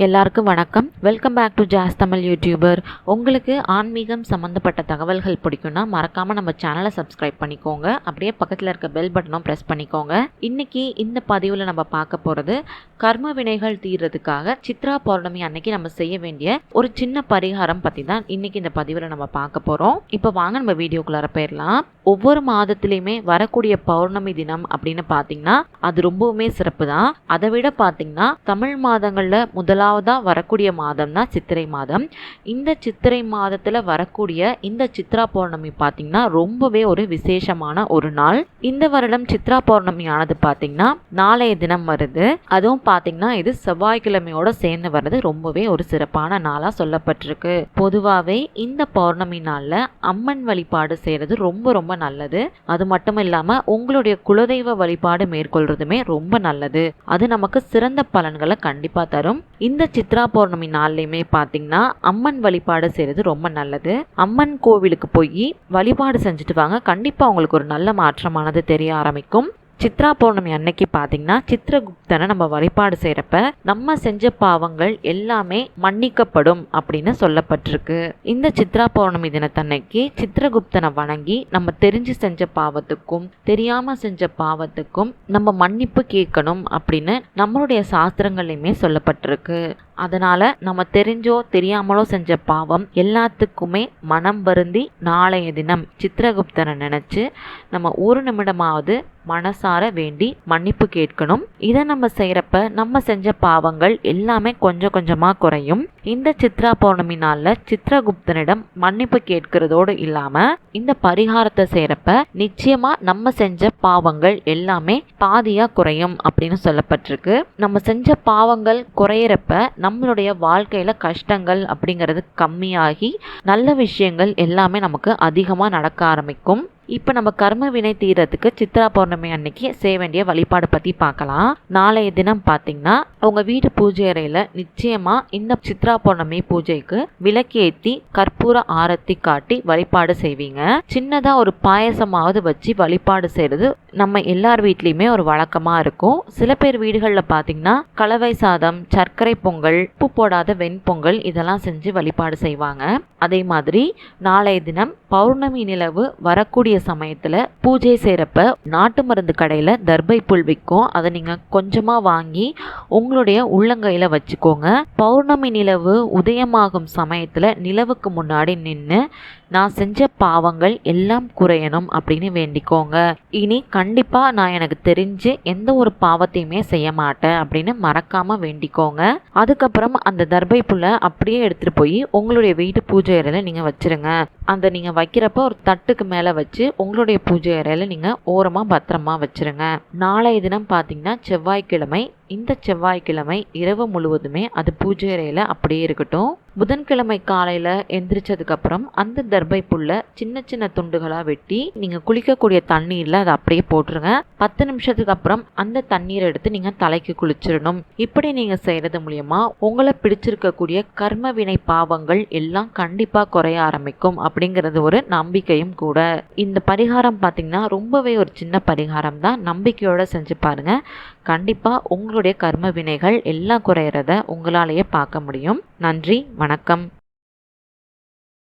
எல்லாருக்கும் வணக்கம். Welcome back to ஜாஸ் தமிழ் யூடியூபர். உங்களுக்கு ஆன்மீகம் சம்மந்தப்பட்ட தகவல்கள் பிடிக்கும்னா மறக்காமல் நம்ம சேனலை சப்ஸ்கிரைப் பண்ணிக்கோங்க. அப்படியே பக்கத்தில் இருக்க பெல் பட்டனும் ப்ரெஸ் பண்ணிக்கோங்க. இன்னைக்கு இந்த பதிவில் நம்ம பார்க்க போகிறது கர்ம வினைகள் தீர்றதுக்காக சித்ரா பௌர்ணமி அன்னைக்கு நம்ம செய்ய வேண்டிய ஒரு சின்ன பரிகாரம் பற்றி தான் இன்னைக்கு இந்த பதிவில் நம்ம பார்க்க போகிறோம். இப்போ வாங்க நம்ம வீடியோக்குள்ளார போயிடலாம். ஒவ்வொரு மாதத்துலையுமே வரக்கூடிய பௌர்ணமி தினம் அப்படின்னு பார்த்தீங்கன்னா அது ரொம்பவுமே சிறப்பு தான். அதை விட பார்த்தீங்கன்னா தமிழ் மாதங்களில் முதலாவதா வரக்கூடிய மாதம் தான் சித்திரை மாதம். இந்த சித்திரை மாதத்துல வரக்கூடிய இந்த சித்ரா பௌர்ணமி பார்த்தீங்கன்னா ரொம்பவே ஒரு விசேஷமான ஒரு நாள். இந்த வருடம் சித்ரா பௌர்ணமி ஆனது பார்த்தீங்கன்னா நாளைய தினம் வருது. அதுவும் பார்த்தீங்கன்னா இது செவ்வாய்க்கிழமையோட சேர்ந்து வருது. ரொம்பவே ஒரு சிறப்பான நாளா சொல்லப்பட்டிருக்கு. பொதுவாகவே இந்த பௌர்ணமி நாள்ல அம்மன் வழிபாடு செய்யறது ரொம்ப ரொம்ப நல்லது. அது மட்டும் இல்லாம உங்களுடைய குலதெய்வ வழிபாடு மேற்கொள்றதுமே ரொம்ப நல்லது. அது நமக்கு சிறந்த பலன்களை கண்டிப்பா தரும். இந்த சித்ரா பௌர்ணமி நாள்லையுமே பார்த்தீங்கன்னா அம்மன் வழிபாடு செய்யறது ரொம்ப நல்லது. அம்மன் கோவிலுக்கு போய் வழிபாடு செஞ்சுட்டு வாங்க. கண்டிப்பா உங்களுக்கு ஒரு நல்ல மாற்றமானது தெரிய ஆரம்பிக்கும். சித்ரா பௌர்ணமி அன்னைக்கு பார்த்தீங்கன்னா சித்திரகுப்தனை நம்ம வழிபாடு செய்கிறப்ப நம்ம செஞ்ச பாவங்கள் எல்லாமே மன்னிக்கப்படும் அப்படின்னு சொல்லப்பட்டிருக்கு. இந்த சித்ரா பௌர்ணமி தினத்தன்னைக்கு சித்திரகுப்தனை வணங்கி நம்ம தெரிஞ்சு செஞ்ச பாவத்துக்கும் தெரியாம செஞ்ச பாவத்துக்கும் நம்ம மன்னிப்பு கேட்கணும் அப்படின்னு நம்மளுடைய சாஸ்திரங்கள்லையுமே சொல்லப்பட்டிருக்கு. அதனால நம்ம தெரிஞ்சோ தெரியாமலோ செஞ்ச பாவம் எல்லாத்துக்குமே மனம் வருந்தி நாளைய தினம் சித்திரகுப்தனை நினைச்சு நம்ம ஒரு நிமிடமாவது மனசார வேண்டி மன்னிப்பு கேட்கணும். இதை நம்ம செய்யறப்ப நம்ம செஞ்ச பாவங்கள் எல்லாமே கொஞ்சம் கொஞ்சமா குறையும். இந்த சித்ரா பௌர்ணமி நாள்ல சித்திரகுப்தனிடம் மன்னிப்பு கேட்கிறதோடு இல்லாம இந்த பரிகாரத்தை செய்யறப்ப நிச்சயமா நம்ம செஞ்ச பாவங்கள் எல்லாமே பாதியா குறையும் அப்படின்னு சொல்லப்பட்டிருக்கு. நம்ம செஞ்ச பாவங்கள் குறையிறப்ப நம்மளுடைய வாழ்க்கையில கஷ்டங்கள் அப்படிங்கிறது கம்மியாகி நல்ல விஷயங்கள் எல்லாமே நமக்கு அதிகமா நடக்க ஆரம்பிக்கும். இப்போ நம்ம கர்ம வினை தீரத்துக்கு சித்ரா பௌர்ணமி அன்னைக்கு செய்ய வேண்டிய வழிபாடு பற்றி பார்க்கலாம். நாளைய தினம் பார்த்தீங்கன்னா உங்கள் வீட்டு பூஜை அறையில் நிச்சயமா இந்த சித்ரா பௌர்ணமி பூஜைக்கு விளக்கேற்றி கற்பூர ஆரத்தி காட்டி வழிபாடு செய்வீங்க. சின்னதாக ஒரு பாயசமாவது வச்சு வழிபாடு செய்கிறது நம்ம எல்லார் வீட்லேயுமே ஒரு வழக்கமாக இருக்கும். சில பேர் வீடுகளில் பார்த்தீங்கன்னா கலவை சாதம், சர்க்கரை பொங்கல், உப்பு போடாத வெண்பொங்கல் இதெல்லாம் செஞ்சு வழிபாடு செய்வாங்க. அதே மாதிரி நாளைய தினம் பௌர்ணமி நிலவு வரக்கூடிய சமயத்துல பூஜை செய்யறப்ப நாட்டு மருந்து கடையில தர்பை புல் விற்கும். அதை நீங்க கொஞ்சமா வாங்கி உங்களுடைய உள்ளங்கையில வச்சுக்கோங்க. பௌர்ணமி நிலவு உதயமாகும் சமயத்துல நிலவுக்கு முன்னாடி நின்று நான் செஞ்ச பாவங்கள் எல்லாம் குறையணும் அப்படின்னு வேண்டிக்கோங்க. இனி கண்டிப்பா நான் எனக்கு தெரிஞ்சு எந்த ஒரு பாவத்தையுமே செய்ய மாட்டேன் அப்படின்னு மறக்காம வேண்டிக்கோங்க. அதுக்கப்புறம் அந்த தர்பை புல்லை அப்படியே எடுத்துட்டு போய் உங்களுடைய வீட்டு பூஜை அறையில நீங்க வச்சிருங்க. அந்த நீங்க வைக்கிறப்ப ஒரு தட்டுக்கு மேல வச்சு உங்களுடைய பூஜை அறையில நீங்க ஓரமா பத்திரமா வச்சிருங்க. நாளைய தினம் பாத்தீங்கன்னா செவ்வாய்க்கிழமை. இந்த செவ்வாய்க்கிழமை இரவு முழுவதுமே அது பூஜை அறையில அப்படியே இருக்கட்டும். புதன்கிழமை காலையில எந்திரிச்சதுக்கு அப்புறம் அந்த தர்பை புல்ல சின்ன சின்ன துண்டுகளா வெட்டி நீங்க குளிக்கக்கூடிய தண்ணீர்ல அதை அப்படியே போட்டுருங்க. 10 நிமிஷத்துக்கு அப்புறம் அந்த தண்ணீரை எடுத்து நீங்க தலைக்கு குளிச்சிடணும். இப்படி நீங்க செய்யறது மூலியமா உங்களை பிடிச்சிருக்கக்கூடிய கர்ம வினை பாவங்கள் எல்லாம் கண்டிப்பா குறைய ஆரம்பிக்கும் அப்படிங்கிறது ஒரு நம்பிக்கையும் கூட. இந்த பரிகாரம் பாத்தீங்கன்னா ரொம்பவே ஒரு சின்ன பரிகாரம் தான். நம்பிக்கையோட செஞ்சு பாருங்க. கண்டிப்பா உங்களுடைய கர்ம வினைகள் எல்லாம் குறையறத உங்களாலேயே பார்க்க முடியும். நன்றி, வணக்கம்.